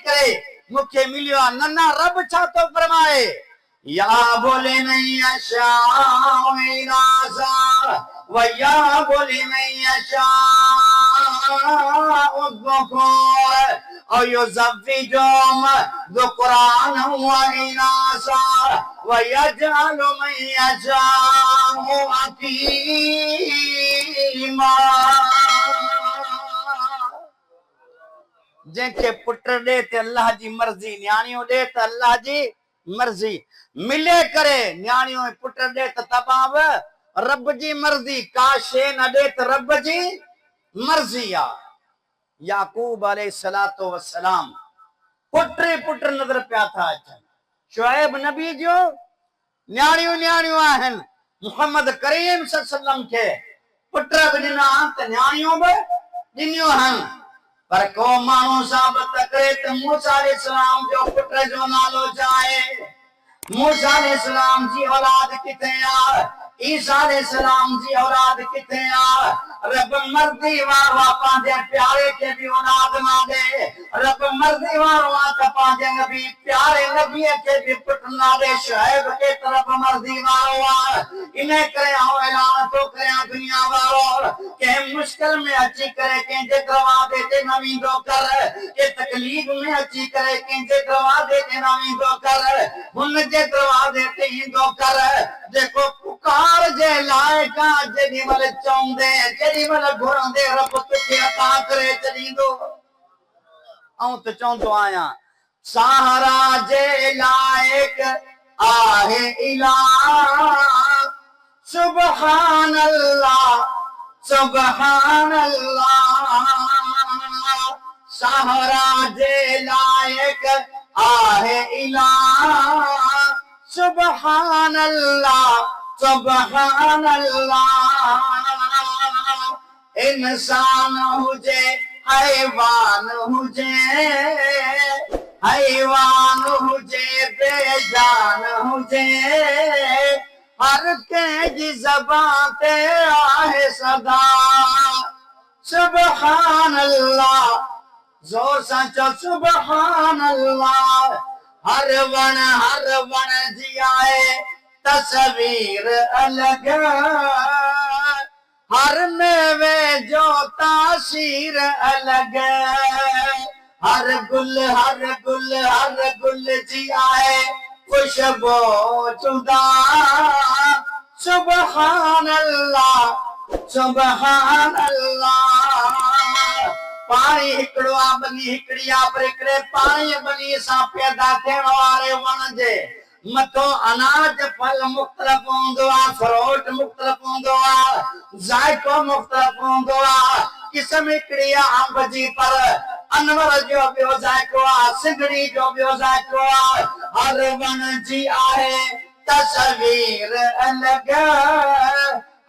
करे मुखे मिलियो नन्ना रब छा तो फरमाए या बोले नहीं अशा वया बोले नहीं अशा अयो ज़व्विजुम ज़ुक़रान व इनासा वयजअलु मन यशाउ अक़ीमा जेके पुट दे ते अल्लाह जी मर्जी न्याणियों दे ते अल्लाह जी मर्जी मिले करे न्याणियों पुट दे ते तबाव रब जी मर्जी का शे न दे ते रब जी मर्जी आ याकूब अलैहिस्सलातु वस्सलाम पुट नजर पिया था शुएब नबी जो न्याणियों आहन मुहम्मद करीम सल्लल्लाहु अलैहि वसल्लम के पुट भी ॾिना त न्याणियों भी ॾिनियूं हन पर को माण्हू साबित करे त मूसा अलैहिस्सलाम जो पुट जो नालो जाए मूसा अलैहिस्सलाम जी औलाद किथे आ ईसा अलैहिस्सलाम जी औलाद किथे आ रब मर्दी वारो पांजे प्यारे के भी औलाद ना दे रब मर्दी वारो त पांजे नबी प्यारे नबी के भी पुट ना दे शुएब के तरफ मर्दी वारो आ इने करे आओ ऐलान तो करे दुनिया वारो के मुश्किल में अची करे के जे दरवाजे ते नवी दो कर के तकलीफ में अची करे के जे दरवाजे ते नवी दो कर हुन जे दरवाजे ते दो कर देखो पुकार जे लायका जेडी मल चौंदे जेडी मल घुरंदे रब तुखे अता करे चलींदो औ तो चौंदो आया सहारा जे लायक आहे इला सुभान अल्लाह सहारा जे लायक आहे इला सुभान अल्लाह इंसान हुजे हैवान हुजे बेजान हुजे हर कंहिंजी ज़बान ते आहे सदा सुभान अल्लाह जोर सां चओ सुभान अल्लाह हर वण जी आहे तस्वीर अलग हर मेवे जो तासीर अलग हर गुल जी आहे खुशबू जुदा सुभान अल्लाह पानी हिकड़ो आ बनी हिकड़ी आ पर हिकड़े पानी बनी सां पैदा थियण वारे वण जे मथो अनाज फल मुख्तलिफ हूंदो आ फ्रूट मुख्तलिफ हूंदो आ जायको मुख्तलिफ हूंदो आ किस्म हिकड़ी आ अंब जी पर अनवर जो ॿियो जायको आ सिंगड़ी जो ॿियो जायको आ हर वण जी आहे तस्वीर अलग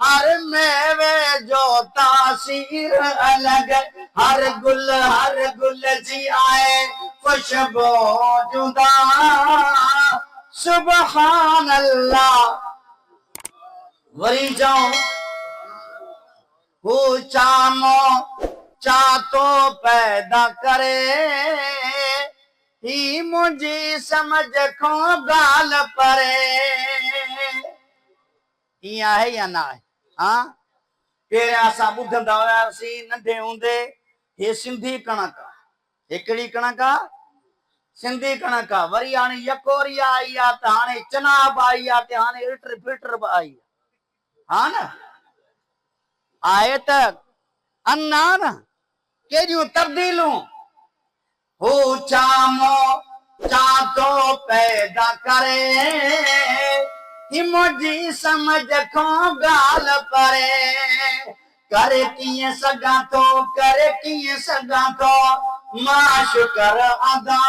हर मेवे जो तासीर अलग हर गुल जी आहे खुशबू जुदा सुभान अल्लाह वरी जाओ वो चातो पैदा करे ही मुझी समझ खो गाल परे इया है या ना है हाँ पेरे असां ॿुधंदा हुआसीं नंढे हूंदे हे सिंधी कणक हिकड़ी कणक सिंधी कणक वरी हाणे यकोरिया आई आ त हाणे चनाब आई आ त हाणे इल्टर फिल्टर बि आई हा न आहे त अन्ना न केॾियूं तब्दीलूं हू चातो पैदा करे ही मुझी समझ खो गाल परे करे कीअं सघां थो मां शुक्र अदा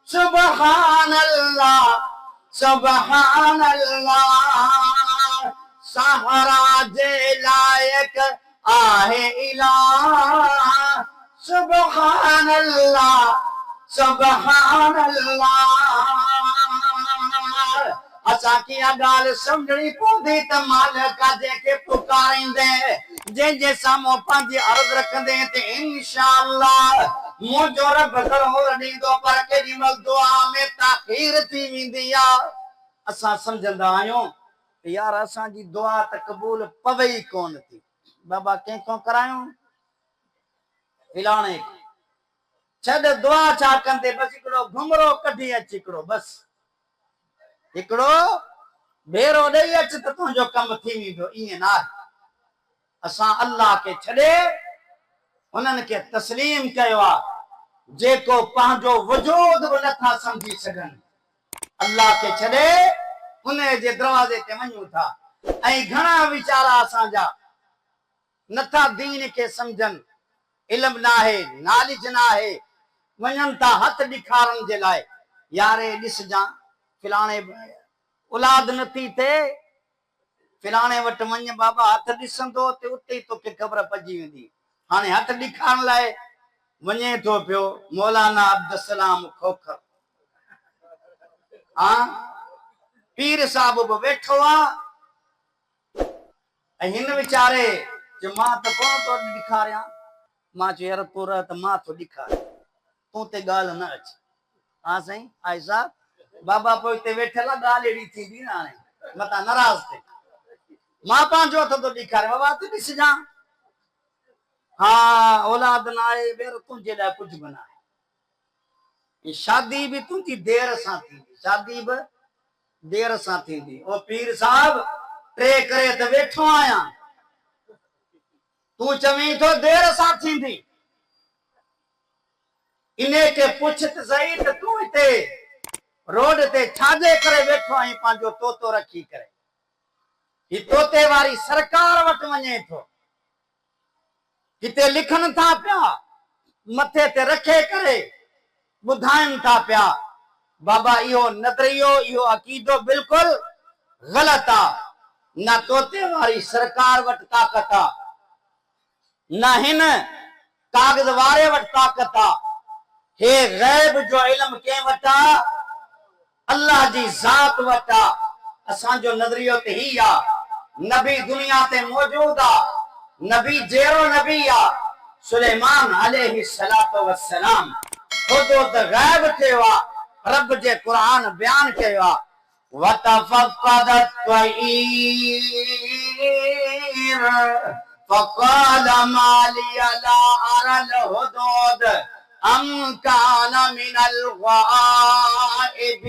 सुभान अल्लाह सहारा जे लायक आहे इला सुभान अल्लाह असां की गाल समझणी पवंदी त मालिक जेके पुकारींदे जे साम्हूं पंहिंजी अर्ज़ रखंदे त इंशाअल्लाह मुंहिंजो रब ज़रूर ॾींदो पर केॾी महिल दुआ में ताख़ीर थी वेंदी आहे। असां सम्झंदा आहियूं यार असांजी दुआ त क़बूल पवे ई कोन थी। बाबा कंहिंखां करायूं फिलाणे छॾ दुआ छा कंदे बस हिकिड़ो घुमरो कढी अच हिकिड़ो बस हिकिड़ो भेरो ॾेई अच त तुंहिंजो कमु थी वेंदो। ईअं न आहे। असां अल्लाह खे छॾे उन्हनि खे तस्लीम कयो आहे जेको पंहिंजो वजूद बि नथा सम्झी सघनि। अल्लाह खे छॾे उन जे दरवाज़े ते वञूं था ऐं घणा वीचारा असांजा नथा दीन खे सम्झनि। इल्म न आहे नॉलेज न आहे वञनि था हथ ॾेखारण जे लाइ। यारे ॾिसजां फिलाणे औलाद नथी थिए फिलाणे वटि वञ बाबा हथ ॾिसंदो ते उते ई तोखे ख़बर पइजी वेंदी। हाणे हथ ॾेखारण लाइ वञे थो पियो मौलाना अब्दुलसलाम खोखर पीर साहब बि वेठो आहे ऐं हिन वीचारे जो मां त कोन थो ॾेखारियां। मां चयो यार तूं रह त मां थो ॾेखारियां तूं ते ॻाल्हि न अच। हा साईं आई साहब बाबा पोइ हिते वेठल आहे ॻाल्हि अहिड़ी थींदी न हाणे मतां नाराज़ थिए। मां पंहिंजो हथ थो ॾेखारियां बाबा तूं ॾिसजां। हा औलाद न आहे ॿेर तुंहिंजे लाइ कुझु बि न आहे। शादी बि तुंहिंजी देर सां थींदी शादी बि देर सां थींदी। ओ पीर साहब टे करे त वेठो आहियां तूं चवीं थो देर सां थींदी। इने खे पुछ त सही त तूं हिते रोड ते छाजे करे वेठो आहीं पंहिंजो तोतो रखी करे। ही तोते वारी सरकार वटि वञे थो हिते लिखनि था पिया मथे ते रखे करे ॿुधाइनि था पिया बाबा इहो नज़रियो इहो अक़ीदो बिल्कुलु ग़लति आहे। न तोते वारी सरकार वटि ताक़त आहे न हिन कागज़ वारे वटि ताक़त आहे। हे गैब जो इल्म कंहिं वटि आहे अल्लाह जी ज़ात वटि आहे। असांजो नज़रियो त ही आहे नबी दुनिया ते मौजूद आहे। नबी जहिड़ो नबी आहे सुलेमान अलैहिस्सलातु वस्सलाम खुदो त गैब थियो आहे। रब जे क़ुरान बयान कयो आहे वतफक़दत तईर फक़ाल मालिया ला अरल हुदूद अम कान मिनल गाइबीन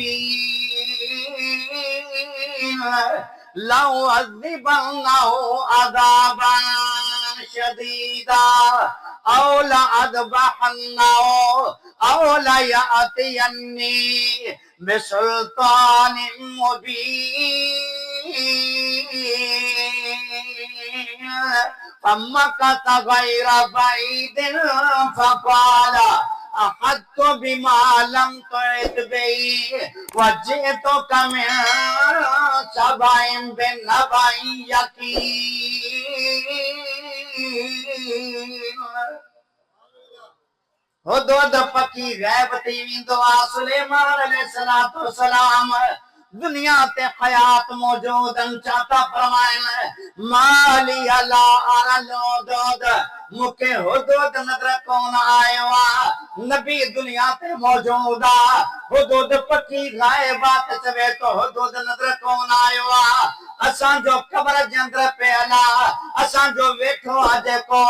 लौ अज़िबन्नहु अज़ाबन शदीदा औ लअज़बहन्नहु औ लयअतियन्नी बिसुल्तानिन मुबीन फमकत गैर बैदिन फक़ाल अहत्तु बिमा लम तुहित बिही वजिअतुक मिन सबइन बिनबइन यकीन। हुदूद पकी गैब थी वेंदो आहे। सुलेमान अलैहिस्सलातु वस्सलाम दुनिया ते हयात मौजूदन चाहता फरमाइनि माली अला अरल हुदूद मूंखे हुदूद नज़र कोन आयो आहे। नबी दुनिया ते मौजूद आहे हुदूद पकी गायब आहे चवे तो हुदूद नज़र कोन आयो आहे। असांजो क़बर जे अंदर पियल आहे असांजो वेठो आहे जेको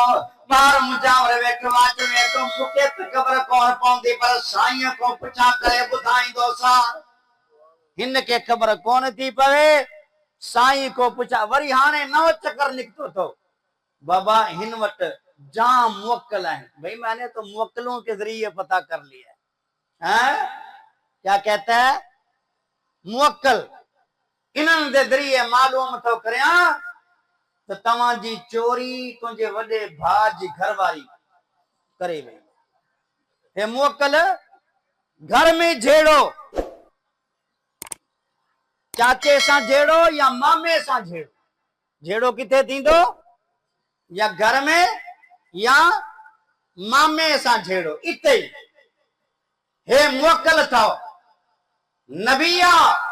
ॿार मुजावर वेठो आहे चवे तो मूंखे त ख़बर कोन पवंदी पर साईं को पुछा करे ॿुधाईंदोसां। हिन खे ख़बर कोन थी पवे साईं को पुछा। वरी हाणे नओं चकर निकितो थो बाबा हिन वटि जाम मुवक्किल आहिनि। भाई मैंने तो मुवक्किलों के जरिए पता कर लिया है। क्या कहता है मुवक्किल इन्हनि जे ज़रिए मालूम थो करियां त तव्हांजी चोरी तुंहिंजे वॾे भाउ जी घरवारी करे वई। हे मुवक्किल घर में झेड़ो चाचे सां झेड़ो या मामे सां झेड़ो झेड़ो किथे थींदो या घर में या मामे सां झेड़ो इते ई। हे मुवक्किल अथव नबी आहे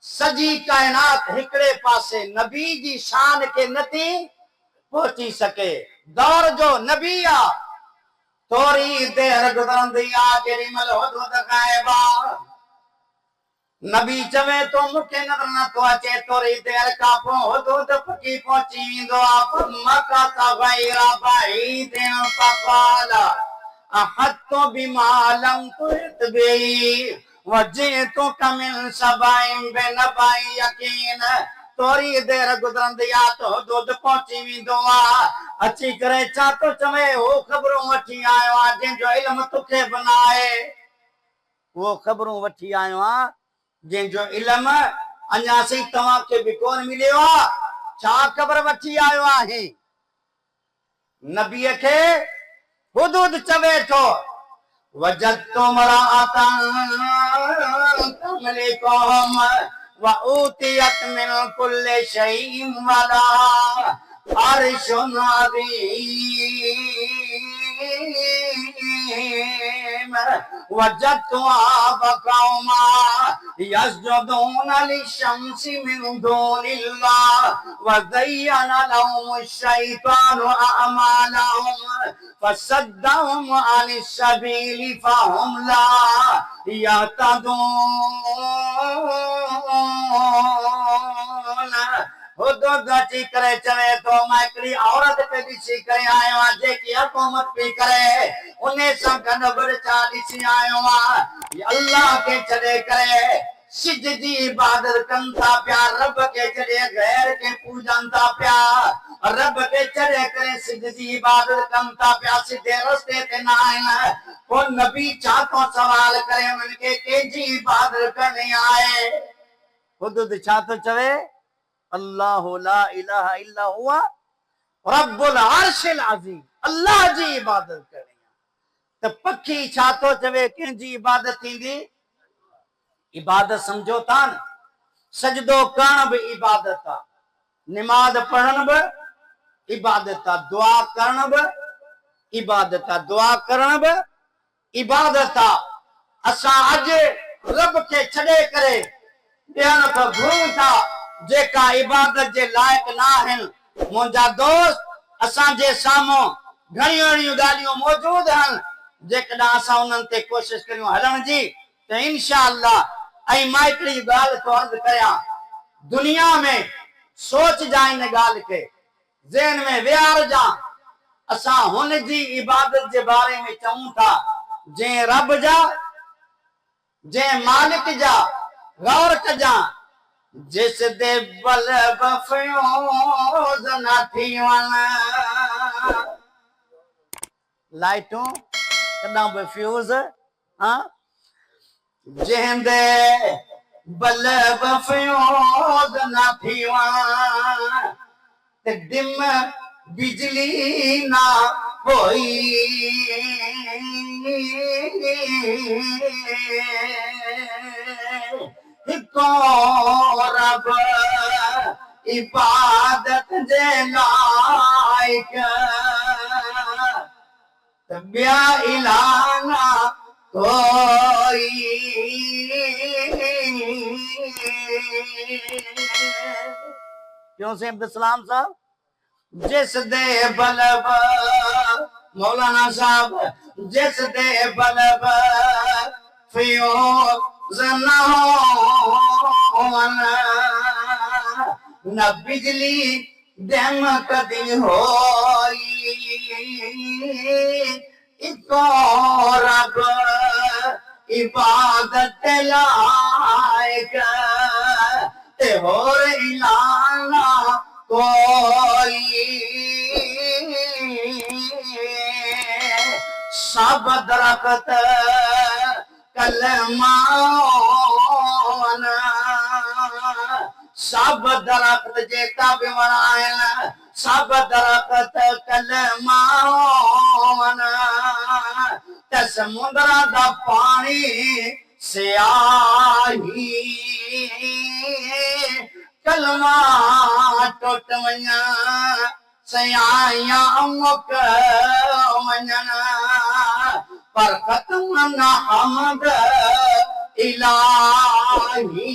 सॼी काइनात हिकिड़े पासे नबी जी शान खे नथी पहुची सके। दौर जो नबी आहे थोड़ी देर गुजरंदी आ जेड़ी मल हुदूद गायबा नबी चवे तो मुखे नजर न तो अचे थोड़ी देर का पो हुदूद पकी पहुंची वेंदो आ मका ता गैरा भाई देन पपाला अहत्तो बिमालम तुत बी वजे तो कमिल सबाइम बेनबाई यकीन थोड़ी देर गुजरंदी आ तो दूध पहुंची वेंदो आ अची करे चा तो चवे हो खबरों वठी आयो आ जंहिंजो इल्म तुखे बनाए वो खबरों वठी आयो आ जंहिंजो इल्म अञा सी तव्हांखे बि कोन मिलियो आ छा ख़बर वठी आयो आहे नबीअ खे हुदूद चवे थो वजदतु मराअतन तमलिकुहुम व ऊतियत मिन कुल्लि शैइन वला अर्शुन अज़ीम वजदतु आबकौमा यस्जुदून लिशम्सि मिन दूनिल्लाह व ज़य्यना लहुमुश्शैतानु अअमालहुम फसद्दहुम अनिस सबीली फहुम ला यहतदून हुदूद अची करे चवे तो मां हिकिड़ी औरत पे ॾिसी करे आयो आहियां जेकी हुकूमत पई करे उन सां गॾु छा ॾिसी आयो आहियां अल्लाह खे छॾे करे सिज जी इबादत कनि था पिया रब खे छॾे गैर खे पूजनि था पिया रब खे छॾे करे सिज जी इबादत कनि था पिया सिधे रस्ते ते न आहिनि पोइ नबी छा थो सवाल करे उन्हनि खे कंहिंजी इबादत करणी आहे हुदूद छा थो चवे अल्लाह ला इलाहा इल्ला हुआ रब्बुल अर्शिल अज़ीम अल्लाह जी इबादत करणी त पखी छा थो चवे कंहिंजी इबादत थींदी इबादत समझो था न सजदो करण भी इबादत आ नमाज पढ़न भी इबादत आ दुआ करण भी इबादत आ दुआ करण भी इबादत आ असां अज रब के छड़े करे ॿियन खां घुरूं था जेका इबादत जे लायक ना आहिनि मुंहिंजा दोस्त असां जे साम्हूं घणियूं घणियूं ॻाल्हियूं मौजूद आहिनि जेकॾहिं असां उन्हनि ते कोशिश करियूं हलण जी त इंशाअल्लाह ऐं मां हिकिड़ी ॻाल्हि तो अर्ज़ कयां दुनिया में सोच जा इन ॻाल्हि खे ज़हन में विहारजां असां हुन जी इबादत जे बारे में चऊं था जंहिं रब जा जंहिं मालिक जा गौर कजां जिस दे बल बफ़यूज़ न थी वञे लाइटूं कॾां बि फ्यूज़ हाँ जंहिंदे बल बफ़यूज़ न थी वञे त डिम बिजली ना होई हिको रब इबादत जे लाइक त ॿिया इलाहा कोई क्यों से अब्दुल सलाम साहब जिस दे बलब मौलाना साहब जिस दे बलब फ्यूज़ न होवन न बिजली दम कदी होई इको रब इबादत लायक ते होर इलाहा कोई सब दरख्त कलमान सब दरख्त जेका भी वणाइनि सब दरख्त कलमान त समुंद्र दा पानी स्याही कलमा टुट वञा सयाया मुक वञन पर ख़त्म न हमद इलाही